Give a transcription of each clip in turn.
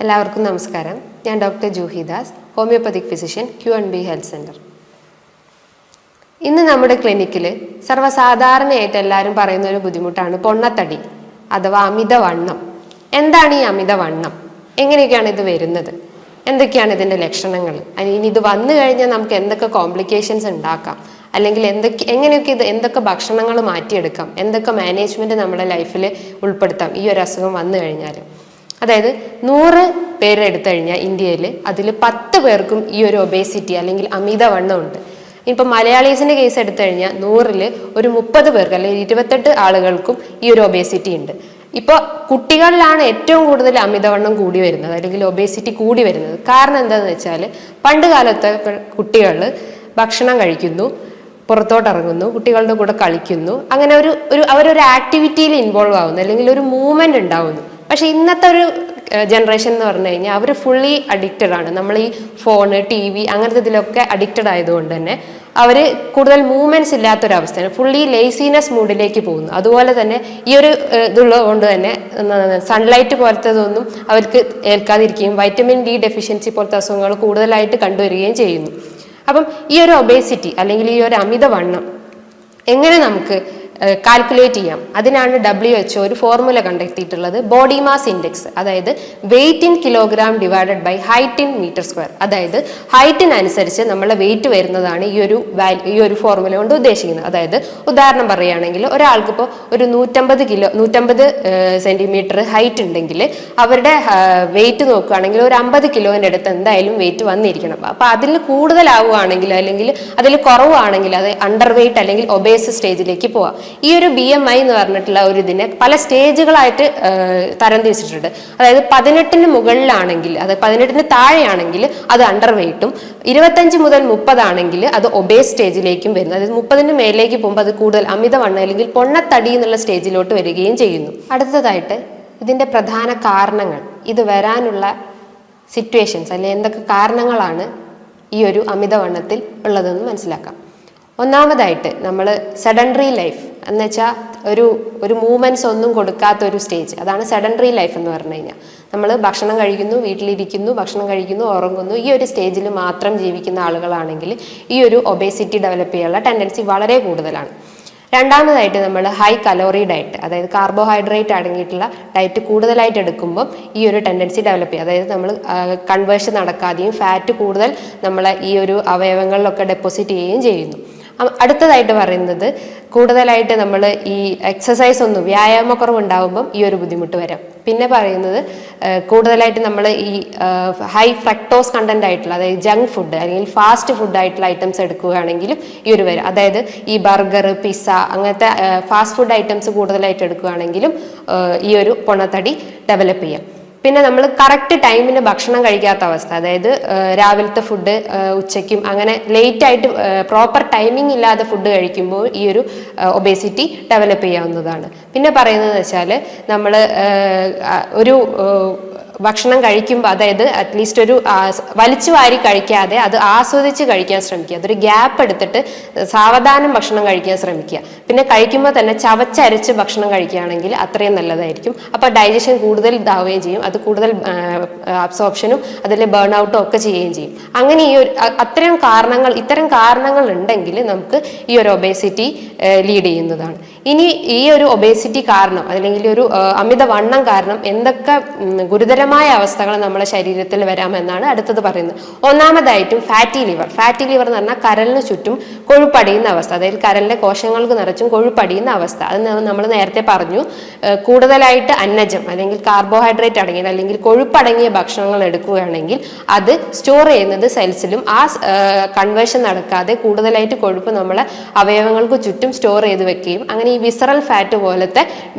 എല്ലാവർക്കും നമസ്കാരം. ഞാൻ doctor Juhi Das, homoeopathic physician, Q&B health centre. ഇന്ന് നമ്മുടെ ക്ലിനിക്കിൽ സർവ്വസാധാരണയായിട്ട് എല്ലാവരും പറയുന്ന ഒരു ബുദ്ധിമുട്ടാണ് പൊണ്ണത്തടി അഥവാ അമിതവണ്ണം. എന്താണ് ഈ അമിതവണ്ണം? എങ്ങനെയൊക്കെയാണ് ഇത് വരുന്നത്? എന്തൊക്കെയാണ് ഇതിൻ്റെ ലക്ഷണങ്ങൾ? ഇനി ഇത് വന്നു കഴിഞ്ഞാൽ നമുക്ക് എന്തൊക്കെ കോംപ്ലിക്കേഷൻസ് ഉണ്ടാക്കാം, അല്ലെങ്കിൽ എന്തൊക്കെ ഭക്ഷണങ്ങൾ മാറ്റിയെടുക്കാം, എന്തൊക്കെ മാനേജ്മെൻറ്റ് നമ്മുടെ ലൈഫിൽ ഉൾപ്പെടുത്താം ഈ ഒരു അസുഖം വന്നു കഴിഞ്ഞാൽ? അതായത് 100 പേര് എടുത്തു കഴിഞ്ഞാൽ ഇന്ത്യയിൽ അതിൽ 10 പേർക്കും ഈ ഒരു ഒബേസിറ്റി അല്ലെങ്കിൽ അമിതവണ്ണം ഉണ്ട്. ഇപ്പം മലയാളീസിൻ്റെ കേസ് എടുത്തു കഴിഞ്ഞാൽ 100ൽ ഒരു 30 പേർക്ക് അല്ലെങ്കിൽ 28 ആളുകൾക്കും ഈ ഒരു ഒബേസിറ്റി ഉണ്ട്. ഇപ്പോൾ കുട്ടികളിലാണ് ഏറ്റവും കൂടുതൽ അമിതവണ്ണം കൂടി വരുന്നത് അല്ലെങ്കിൽ ഒബേസിറ്റി കൂടി വരുന്നത്. കാരണം എന്താണെന്ന് വെച്ചാൽ പണ്ട് കാലത്തെ കുട്ടികൾ ഭക്ഷണം കഴിക്കുന്നു, പുറത്തോട്ട് ഇറങ്ങുന്നു, കുട്ടികളുടെ കൂടെ കളിക്കുന്നു, അങ്ങനെ അവരൊരു ആക്ടിവിറ്റിയിൽ ഇൻവോൾവ് ആവുന്നു, അല്ലെങ്കിൽ ഒരു മൂവ്മെന്റ് ഉണ്ടാവുന്നു. പക്ഷെ ഇന്നത്തെ ഒരു ജനറേഷൻ എന്ന് പറഞ്ഞു കഴിഞ്ഞാൽ അവർ ഫുള്ളി അഡിക്റ്റഡ് ആണ്. നമ്മൾ ഈ ഫോണ്, TV അങ്ങനത്തെ ഇതിലൊക്കെ അഡിക്റ്റഡ് ആയതുകൊണ്ട് തന്നെ അവർ കൂടുതൽ മൂവ്മെന്റ്സ് ഇല്ലാത്തൊരവസ്ഥയാണ്, ഫുള്ളി ലേസിനെസ് മൂഡിലേക്ക് പോകുന്നു. അതുപോലെ തന്നെ ഈ ഒരു ഇതുള്ളത് കൊണ്ട് തന്നെ സൺലൈറ്റ് പോലത്തതൊന്നും അവർക്ക് ഏൽക്കാതിരിക്കുകയും വൈറ്റമിൻ D ഡെഫിഷ്യൻസി പോലത്തെ അസുഖങ്ങൾ കൂടുതലായിട്ട് കണ്ടുവരികയും ചെയ്യുന്നു. അപ്പം ഈ ഒരു ഒബേസിറ്റി അല്ലെങ്കിൽ ഈ ഒരു അമിതവണ്ണം എങ്ങനെ നമുക്ക് കാൽക്കുലേറ്റ് ചെയ്യാം? അതിനാണ് WHO ഒരു ഫോർമുല കണ്ടെത്തിയിട്ടുള്ളത്, ബോഡി മാസ് ഇൻഡെക്സ്. അതായത് weight in kilogram divided by height in metre square. അതായത് ഹൈറ്റിനനുസരിച്ച് നമ്മളെ വെയിറ്റ് വരുന്നതാണ് ഈ ഒരു ഫോർമുല കൊണ്ട് ഉദ്ദേശിക്കുന്നത്. അതായത് ഉദാഹരണം പറയുകയാണെങ്കിൽ ഒരാൾക്കിപ്പോൾ ഒരു 150 സെന്റിമീറ്റർ ഹൈറ്റ് ഉണ്ടെങ്കിൽ അവരുടെ വെയിറ്റ് നോക്കുകയാണെങ്കിൽ ഒരു 50 കിലോൻ്റെ അടുത്ത് എന്തായാലും വെയിറ്റ് വന്നിരിക്കണം. അപ്പം അതിൽ കൂടുതലാവുകയാണെങ്കിൽ അല്ലെങ്കിൽ അതിൽ കുറവാണെങ്കിൽ അത് അണ്ടർ വെയിറ്റ് അല്ലെങ്കിൽ ഒബേസ് സ്റ്റേജിലേക്ക് പോവാം. ഈ ഒരു BMI എന്ന് പറഞ്ഞിട്ടുള്ള ഒരു ഇതിനെ പല സ്റ്റേജുകളായിട്ട് തരംതിരിച്ചിട്ടുണ്ട്. അതായത് 18 മുകളിലാണെങ്കിൽ, അത് 18 താഴെയാണെങ്കിൽ അത് അണ്ടർ വെയിറ്റും, 25 മുതൽ 30 ആണെങ്കിൽ അത് ഒബേസ് സ്റ്റേജിലേക്കും വരുന്നു. അതായത് 30 മേലേക്ക് പോകുമ്പോൾ അത് കൂടുതൽ അമിതവണ്ണം അല്ലെങ്കിൽ പൊണ്ണത്തടി എന്നുള്ള സ്റ്റേജിലോട്ട് വരികയും ചെയ്യുന്നു. അടുത്തതായിട്ട് ഇതിൻ്റെ പ്രധാന കാരണങ്ങൾ, ഇത് വരാനുള്ള സിറ്റുവേഷൻസ് അല്ലെങ്കിൽ എന്തൊക്കെ കാരണങ്ങളാണ് ഈ ഒരു അമിതവണ്ണത്തിൽ ഉള്ളതെന്ന് മനസ്സിലാക്കാം. ഒന്നാമതായിട്ട് നമ്മൾ സെഡൻഡറി ലൈഫ് എന്ന് വെച്ചാൽ ഒരു മൂവ്മെന്റ്സ് ഒന്നും കൊടുക്കാത്ത ഒരു സ്റ്റേജ്, അതാണ് സെഡൻഡറി ലൈഫ് എന്ന് പറഞ്ഞു കഴിഞ്ഞാൽ. നമ്മൾ ഭക്ഷണം കഴിക്കുന്നു, വീട്ടിലിരിക്കുന്നു, ഭക്ഷണം കഴിക്കുന്നു, ഉറങ്ങുന്നു, ഈ ഒരു സ്റ്റേജിൽ മാത്രം ജീവിക്കുന്ന ആളുകളാണെങ്കിൽ ഈ ഒരു ഒബേസിറ്റി ഡെവലപ്പ് ചെയ്യാനുള്ള ടെൻഡൻസി വളരെ കൂടുതലാണ്. രണ്ടാമതായിട്ട് നമ്മൾ ഹൈ കലോറി ഡയറ്റ്, അതായത് കാർബോഹൈഡ്രേറ്റ് അടങ്ങിയിട്ടുള്ള ഡയറ്റ് കൂടുതലായിട്ട് എടുക്കുമ്പോൾ ഈ ഒരു ടെൻഡൻസി ഡെവലപ്പ് ചെയ്യും. അതായത് നമ്മൾ കൺവേർഷൻ നടക്കാതെയും ഫാറ്റ് കൂടുതൽ നമ്മളെ ഈ ഒരു അവയവങ്ങളിലൊക്കെ ഡെപ്പോസിറ്റ് ചെയ്യുകയും ചെയ്യുന്നു. അടുത്തതായിട്ട് പറയുന്നത് കൂടുതലായിട്ട് നമ്മൾ ഈ എക്സസൈസ് വ്യായാമക്കുറവ് ഉണ്ടാകുമ്പം ഈ ഒരു ബുദ്ധിമുട്ട് വരാം. പിന്നെ പറയുന്നത് കൂടുതലായിട്ട് നമ്മൾ ഈ ഹൈ ഫ്രക്ടോസ് കണ്ടന്റ് ആയിട്ടുള്ള, അതായത് ജങ്ക് ഫുഡ് അല്ലെങ്കിൽ ഫാസ്റ്റ് ഫുഡ് ആയിട്ടുള്ള ഐറ്റംസ് എടുക്കുകയാണെങ്കിലും ഈ ഒരു വരും. അതായത് ഈ ബർഗർ, പിസ്സ അങ്ങനത്തെ ഫാസ്റ്റ് ഫുഡ് ഐറ്റംസ് കൂടുതലായിട്ട് എടുക്കുകയാണെങ്കിലും ഈ ഒരു പൊണ്ണത്തടി ഡെവലപ്പ് ചെയ്യാം. പിന്നെ നമ്മൾ കറക്റ്റ് ടൈമിന് ഭക്ഷണം കഴിക്കാത്ത അവസ്ഥ, അതായത് രാവിലത്തെ ഫുഡ് ഉച്ചയ്ക്കും അങ്ങനെ ലേറ്റ് ആയിട്ട് പ്രോപ്പർ ടൈമിംഗ് ഇല്ലാതെ ഫുഡ് കഴിക്കുമ്പോൾ ഈ ഒരു ഒബേസിറ്റി ഡെവലപ്പ് ചെയ്യാവുന്നതാണ്. പിന്നെ പറയുന്നത് വെച്ചാൽ നമ്മൾ ഒരു ഭക്ഷണം കഴിക്കുമ്പോൾ, അതായത് അറ്റ്ലീസ്റ്റ് ഒരു വലിച്ചു വാരി കഴിക്കാതെ അത് ആസ്വദിച്ച് കഴിക്കാൻ ശ്രമിക്കുക. അതൊരു ഗ്യാപ്പ് എടുത്തിട്ട് സാവധാനം ഭക്ഷണം കഴിക്കാൻ ശ്രമിക്കുക. പിന്നെ കഴിക്കുമ്പോൾ തന്നെ ചവച്ചരച്ച് ഭക്ഷണം കഴിക്കുകയാണെങ്കിൽ അത്രയും നല്ലതായിരിക്കും. അപ്പോൾ ഡൈജഷൻ കൂടുതൽ ഇതാവുകയും ചെയ്യും, അത് കൂടുതൽ അബ്സോർപ്ഷനും അതിൽ ബേൺ ഔട്ടും ഒക്കെ ചെയ്യുകയും ചെയ്യും. അങ്ങനെ ഇത്തരം കാരണങ്ങൾ ഉണ്ടെങ്കിൽ നമുക്ക് ഈ ഒരു ഒബേസിറ്റി ലീഡ് ചെയ്യുന്നതാണ്. ഇനി ഈ ഒരു ഒബേസിറ്റി കാരണം അല്ലെങ്കിൽ ഒരു അമിതവണ്ണം കാരണം എന്തൊക്കെ ഗുരുതരമായ അവസ്ഥകൾ നമ്മുടെ ശരീരത്തിൽ വരാമെന്നാണ് അടുത്തത് പറയുന്നത്. ഒന്നാമതായിട്ടും ഫാറ്റി ലിവർ. ഫാറ്റി ലിവർ എന്ന് പറഞ്ഞാൽ കരളിന് ചുറ്റും കൊഴുപ്പടിയുന്ന അവസ്ഥ, അതായത് കരളിലെ കോശങ്ങൾക്ക് നിറച്ചും കൊഴുപ്പടിയുന്ന അവസ്ഥ. അത് നമ്മൾ നേരത്തെ പറഞ്ഞു. കൂടുതലായിട്ട് അന്നജം അല്ലെങ്കിൽ കാർബോഹൈഡ്രേറ്റ് അടങ്ങിയ അല്ലെങ്കിൽ കൊഴുപ്പടങ്ങിയ ഭക്ഷണങ്ങൾ എടുക്കുകയാണെങ്കിൽ അത് സ്റ്റോർ ചെയ്യുന്നത് സെൽസിലും, ആ കൺവേർഷൻ നടക്കാതെ കൂടുതലായിട്ട് കൊഴുപ്പ് നമ്മളെ അവയവങ്ങൾക്ക് ചുറ്റും സ്റ്റോർ ചെയ്ത് വെക്കുകയും അങ്ങനെ ഈ വിസറൽ ഫാറ്റ് പോലത്തെ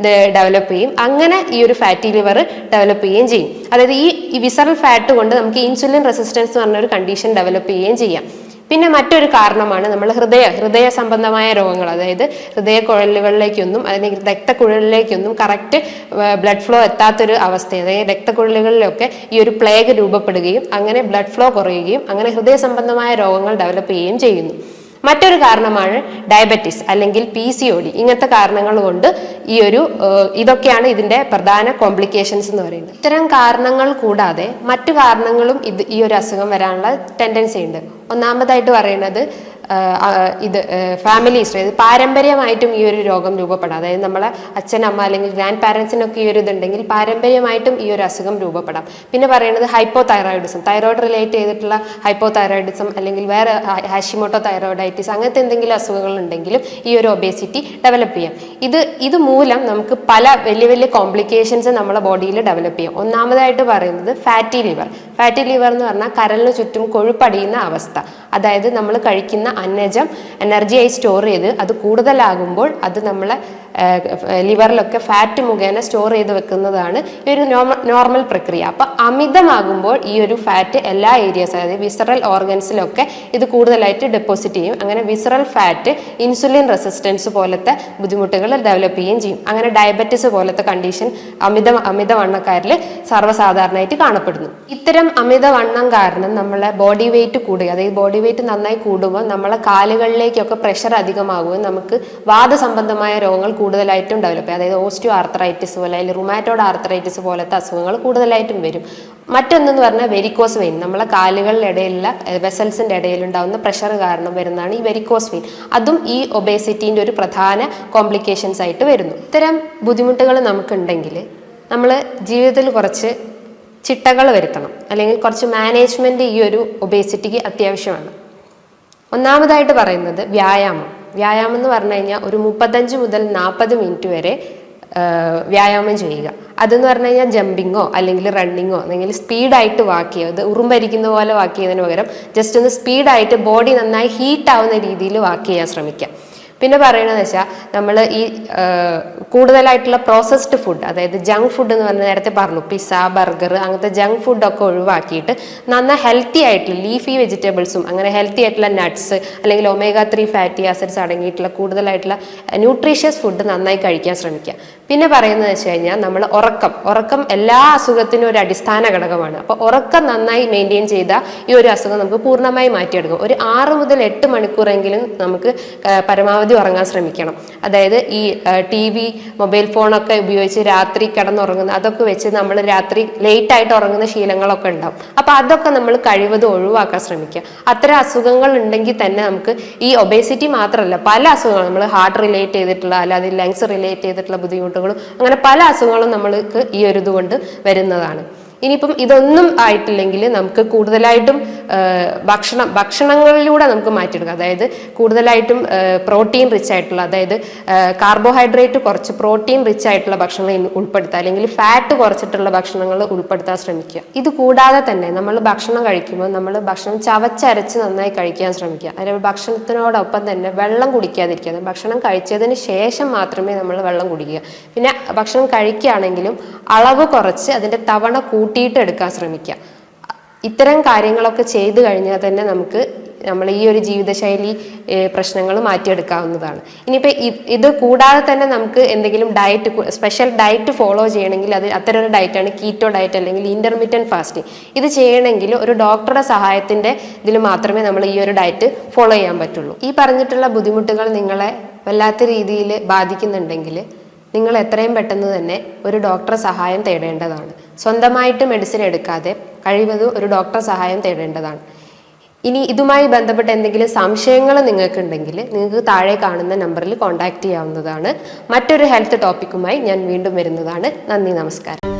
ഡെവലപ്പ് ചെയ്യും. അങ്ങനെ ഈ ഒരു ഫാറ്റി ലിവർ ഡെവലപ്പ് ചെയ്യുകയും ചെയ്യും. അതായത് ഈ വിസറൽ ഫാറ്റ് കൊണ്ട് നമുക്ക് ഇൻസുലിൻ റെസിസ്റ്റൻസ് എന്ന് പറഞ്ഞ ഒരു കണ്ടീഷൻ ഡെവലപ്പ് ചെയ്യുകയും ചെയ്യാം. പിന്നെ മറ്റൊരു കാരണമാണ് നമ്മൾ ഹൃദയ സംബന്ധമായ രോഗങ്ങൾ, അതായത് ഹൃദയക്കുഴലുകളിലേക്കൊന്നും അല്ലെങ്കിൽ രക്തക്കുഴലിലേക്കൊന്നും കറക്റ്റ് ബ്ലഡ് ഫ്ലോ എത്താത്തൊരു അവസ്ഥ, അതായത് രക്തക്കുഴലുകളിലൊക്കെ ഈ ഒരു പ്ലേഗ് രൂപപ്പെടുകയും അങ്ങനെ ബ്ലഡ് ഫ്ലോ കുറയുകയും അങ്ങനെ ഹൃദയ സംബന്ധമായ രോഗങ്ങൾ ഡെവലപ്പ് ചെയ്യുകയും ചെയ്യുന്നു. മറ്റൊരു കാരണമാണ് ഡയബറ്റിസ് അല്ലെങ്കിൽ PCOD. ഇങ്ങനത്തെ കാരണങ്ങൾ കൊണ്ട് ഇതൊക്കെയാണ് ഇതിന്റെ പ്രധാന കോംപ്ലിക്കേഷൻസ് എന്ന് പറയുന്നത്. ഇത്തരം കാരണങ്ങൾ കൂടാതെ മറ്റു കാരണങ്ങളും ഈ ഒരു അസുഖം വരാനുള്ള ടെൻഡൻസി ഉണ്ട്. ഒന്നാമതായിട്ട് പറയുന്നത് ഫാമിലി ഹിസ്റ്ററി, പാരമ്പര്യമായിട്ടും ഈ ഒരു രോഗം രൂപപ്പെടാം. അതായത് നമ്മളെ അച്ഛനമ്മ അല്ലെങ്കിൽ ഗ്രാൻഡ് പാരൻസിനൊക്കെ ഈ ഒരു ഇതുണ്ടെങ്കിൽ പാരമ്പര്യമായിട്ടും ഈ ഒരു അസുഖം രൂപപ്പെടാം. പിന്നെ പറയുന്നത് ഹൈപ്പോതൈറോയിഡിസം, തൈറോയിഡ് റിലേറ്റ് ചെയ്തിട്ടുള്ള ഹൈപ്പോതൈറോയിഡിസം അല്ലെങ്കിൽ വേറെ ഹാഷിമോട്ടോ തൈറോയിഡൈറ്റിസ് അങ്ങനത്തെ എന്തെങ്കിലും അസുഖങ്ങൾ ഉണ്ടെങ്കിലും ഈ ഒരു ഒബേസിറ്റി ഡെവലപ്പ് ചെയ്യാം. ഇത് മൂലം നമുക്ക് പല വലിയ വലിയ കോംപ്ലിക്കേഷൻസ് നമ്മുടെ ബോഡിയിൽ ഡെവലപ്പ് ചെയ്യാം. ഒന്നാമതായിട്ട് പറയുന്നത് ഫാറ്റി ലിവർ. ഫാറ്റി ലിവർ എന്ന് പറഞ്ഞാൽ കരളിന് ചുറ്റും കൊഴുപ്പടിയുന്ന അവസ്ഥ. അതായത് നമ്മൾ കഴിക്കുന്ന അന്നജം എനർജിയായി സ്റ്റോർ ചെയ്ത് അത് കൂടുതലാകുമ്പോൾ അത് നമ്മളെ ലിവറിലൊക്കെ ഫാറ്റ് മുഖേന സ്റ്റോർ ചെയ്ത് വെക്കുന്നതാണ് ഈ ഒരു നോർമൽ പ്രക്രിയ. അപ്പം അമിതമാകുമ്പോൾ ഈ ഒരു ഫാറ്റ് എല്ലാ ഏരിയസ്, അതായത് വിസറൽ ഓർഗൻസിലൊക്കെ ഇത് കൂടുതലായിട്ട് ഡെപ്പോസിറ്റ് ചെയ്യും. അങ്ങനെ വിസറൽ ഫാറ്റ് ഇൻസുലിൻ റെസിസ്റ്റൻസ് പോലത്തെ ബുദ്ധിമുട്ടുകൾ ഡെവലപ്പ് ചെയ്യുകയും ചെയ്യും. അങ്ങനെ ഡയബറ്റിസ് പോലത്തെ കണ്ടീഷൻ അമിതവണ്ണക്കാരിൽ സർവ്വസാധാരണമായിട്ട് കാണപ്പെടുന്നു. ഇത്തരം അമിതവണ്ണം കാരണം നമ്മളെ ബോഡി വെയിറ്റ് കൂടുക, അതായത് ബോഡി വെയിറ്റ് നന്നായി കൂടുമ്പോൾ നമ്മളെ കാലുകളിലേക്കൊക്കെ പ്രഷർ അധികമാകുകയും നമുക്ക് വാദസംബന്ധമായ രോഗങ്ങൾ കൂടുതലായിട്ടും ഡെവലപ്പ് ചെയ്യും. അതായത് ഓസ്റ്റിയോ ആർത്രൈറ്റിസ് പോലെ അല്ലെങ്കിൽ റുമാറ്റോഡ് ആർത്രൈറ്റിസ് പോലത്തെ അസുഖങ്ങൾ കൂടുതലായിട്ടും വരും. മറ്റൊന്നെന്ന് പറഞ്ഞാൽ വെരിക്കോസ് വെയിൻ. നമ്മളെ കാലുകളുടെ ഇടയിലുള്ള വെസൽസിന്റെ ഇടയിൽ ഉണ്ടാകുന്ന പ്രഷർ കാരണം വരുന്നതാണ് ഈ വെരിക്കോസ് വെയിൻ. അതും ഈ ഒബേസിറ്റിന്റെ ഒരു പ്രധാന കോംപ്ലിക്കേഷൻസ് ആയിട്ട് വരുന്നു. ഇത്തരം ബുദ്ധിമുട്ടുകൾ നമുക്കുണ്ടെങ്കിൽ നമ്മൾ ജീവിതത്തിൽ കുറച്ച് ചിട്ടകൾ വരുത്തണം, അല്ലെങ്കിൽ കുറച്ച് മാനേജ്മെന്റ് ഈ ഒരു ഒബേസിറ്റിക്ക് അത്യാവശ്യമാണ്. ഒന്നാമതായിട്ട് പറയുന്നത് വ്യായാമം. വ്യായാമം എന്ന് പറഞ്ഞു കഴിഞ്ഞാൽ ഒരു 35 മുതൽ 40 മിനിറ്റ് വരെ വ്യായാമം ചെയ്യുക. അതെന്ന് പറഞ്ഞു കഴിഞ്ഞാൽ ജമ്പിങ്ങോ അല്ലെങ്കിൽ റണ്ണിങ്ങോ അല്ലെങ്കിൽ സ്പീഡായിട്ട് വാക്ക് ചെയ്യുക. അത് ഉറുമ്പരിക്കുന്ന പോലെ വാക്ക് ചെയ്യുന്നതിന് പകരം ജസ്റ്റ് ഒന്ന് സ്പീഡായിട്ട് ബോഡി നന്നായി ഹീറ്റ് ആവുന്ന രീതിയിൽ വാക്ക് ചെയ്യാൻ ശ്രമിക്കുക. പിന്നെ പറയണതെന്ന് വെച്ചാൽ നമ്മൾ ഈ കൂടുതലായിട്ടുള്ള പ്രോസസ്ഡ് ഫുഡ്, അതായത് ജങ്ക് ഫുഡ് എന്ന് പറഞ്ഞാൽ നേരത്തെ പറഞ്ഞു, പിസ്സ, ബർഗർ അങ്ങനത്തെ ജങ്ക് ഫുഡൊക്കെ ഒഴിവാക്കിയിട്ട് നന്നായി ഹെൽത്തി ആയിട്ടുള്ള ലീഫി വെജിറ്റബിൾസും അങ്ങനെ ഹെൽത്തി ആയിട്ടുള്ള നട്ട്സ് അല്ലെങ്കിൽ omega-3 ഫാറ്റി ആസിഡ്സ് അടങ്ങിയിട്ടുള്ള കൂടുതലായിട്ടുള്ള ന്യൂട്രീഷ്യസ് ഫുഡ് നന്നായി കഴിക്കാൻ ശ്രമിക്കുക. പിന്നെ പറയുന്നത് വെച്ച് കഴിഞ്ഞാൽ നമ്മൾ ഉറക്കം എല്ലാ അസുഖത്തിനും ഒരു അടിസ്ഥാന ഘടകമാണ്. അപ്പോൾ ഉറക്കം നന്നായി മെയിൻറ്റെയിൻ ചെയ്താൽ ഈ ഒരു അസുഖം നമുക്ക് പൂർണ്ണമായി മാറ്റിയെടുക്കും. ഒരു 6 മുതൽ 8 മണിക്കൂറെങ്കിലും നമുക്ക് പരമാവധി ഉറങ്ങാൻ ശ്രമിക്കണം. അതായത് ഈ TV, മൊബൈൽ ഫോണൊക്കെ ഉപയോഗിച്ച് രാത്രി കിടന്നുറങ്ങുന്ന അതൊക്കെ വെച്ച് നമ്മൾ രാത്രി ലേറ്റ് ആയിട്ട് ഉറങ്ങുന്ന ശീലങ്ങളൊക്കെ ഉണ്ടാവും. അപ്പൊ അതൊക്കെ നമ്മൾ കഴിവതും ഒഴിവാക്കാൻ ശ്രമിക്കുക. അത്തരം അസുഖങ്ങൾ ഉണ്ടെങ്കിൽ തന്നെ നമുക്ക് ഈ ഒബേസിറ്റി മാത്രമല്ല പല അസുഖങ്ങളും, നമ്മൾ ഹാർട്ട് റിലേറ്റ് ചെയ്തിട്ടുള്ള അല്ലാതെ ലങ്സ് റിലേറ്റ് ചെയ്തിട്ടുള്ള ബുദ്ധിമുട്ടുകളും അങ്ങനെ പല അസുഖങ്ങളും നമ്മൾക്ക് ഈ ഒരു ഇതുകൊണ്ട് വരുന്നതാണ്. ഇനിയിപ്പം ഇതൊന്നും ആയിട്ടില്ലെങ്കിൽ നമുക്ക് കൂടുതലായിട്ടും ഭക്ഷണങ്ങളിലൂടെ നമുക്ക് മാറ്റിയെടുക്കാം. അതായത് കൂടുതലായിട്ടും പ്രോട്ടീൻ റിച്ച് ആയിട്ടുള്ള, അതായത് കാർബോഹൈഡ്രേറ്റ് കുറച്ച് പ്രോട്ടീൻ റിച്ച് ആയിട്ടുള്ള ഭക്ഷണങ്ങൾ ഉൾപ്പെടുത്തുക, അല്ലെങ്കിൽ ഫാറ്റ് കുറച്ചിട്ടുള്ള ഭക്ഷണങ്ങൾ ഉൾപ്പെടുത്താൻ ശ്രമിക്കുക. ഇത് കൂടാതെ തന്നെ നമ്മൾ ഭക്ഷണം കഴിക്കുമ്പോൾ നമ്മൾ ഭക്ഷണം ചവച്ചരച്ച് നന്നായി കഴിക്കാൻ ശ്രമിക്കുക. അതായത് ഭക്ഷണത്തിനോടൊപ്പം തന്നെ വെള്ളം കുടിക്കാതിരിക്കുക. ഭക്ഷണം കഴിച്ചതിന് ശേഷം മാത്രമേ നമ്മൾ വെള്ളം കുടിക്കുക. പിന്നെ ഭക്ഷണം കഴിക്കുകയാണെങ്കിലും അളവ് കുറച്ച് അതിൻ്റെ തവണ കൂട്ടിയിട്ട് എടുക്കാൻ ശ്രമിക്കുക. ഇത്തരം കാര്യങ്ങളൊക്കെ ചെയ്തു കഴിഞ്ഞാൽ തന്നെ നമുക്ക് നമ്മൾ ഈ ഒരു ജീവിതശൈലി പ്രശ്നങ്ങൾ മാറ്റിയെടുക്കാവുന്നതാണ്. ഇനിയിപ്പോൾ ഇത് കൂടാതെ തന്നെ നമുക്ക് എന്തെങ്കിലും സ്പെഷ്യൽ ഡയറ്റ് ഫോളോ ചെയ്യണമെങ്കിൽ അത്തരം ഒരു ഡയറ്റാണ് കീറ്റോ ഡയറ്റ് അല്ലെങ്കിൽ ഇന്റർമീഡിയറ്റ് ഫാസ്റ്റിംഗ്. ഇത് ചെയ്യണമെങ്കിൽ ഒരു ഡോക്ടറുടെ സഹായത്തിൻ്റെ ഇതിൽ മാത്രമേ നമ്മൾ ഈ ഒരു ഡയറ്റ് ഫോളോ ചെയ്യാൻ പറ്റുള്ളൂ. ഈ പറഞ്ഞിട്ടുള്ള ബുദ്ധിമുട്ടുകൾ നിങ്ങളെ വല്ലാത്ത രീതിയിൽ ബാധിക്കുന്നുണ്ടെങ്കിൽ നിങ്ങൾ എത്രയും പെട്ടെന്ന് തന്നെ ഒരു ഡോക്ടറെ സഹായം തേടേണ്ടതാണ്. സ്വന്തമായിട്ട് മെഡിസിൻ എടുക്കാതെ കഴിവതും ഒരു ഡോക്ടറെ സഹായം തേടേണ്ടതാണ്. ഇനി ഇതുമായി ബന്ധപ്പെട്ട എന്തെങ്കിലും സംശയങ്ങൾ നിങ്ങൾക്കുണ്ടെങ്കിൽ നിങ്ങൾക്ക് താഴെ കാണുന്ന നമ്പറിൽ കോൺടാക്ട് ചെയ്യാവുന്നതാണ്. മറ്റൊരു ഹെൽത്ത് ടോപ്പിക്കുമായി ഞാൻ വീണ്ടും വരുന്നതാണ്. നന്ദി, നമസ്കാരം.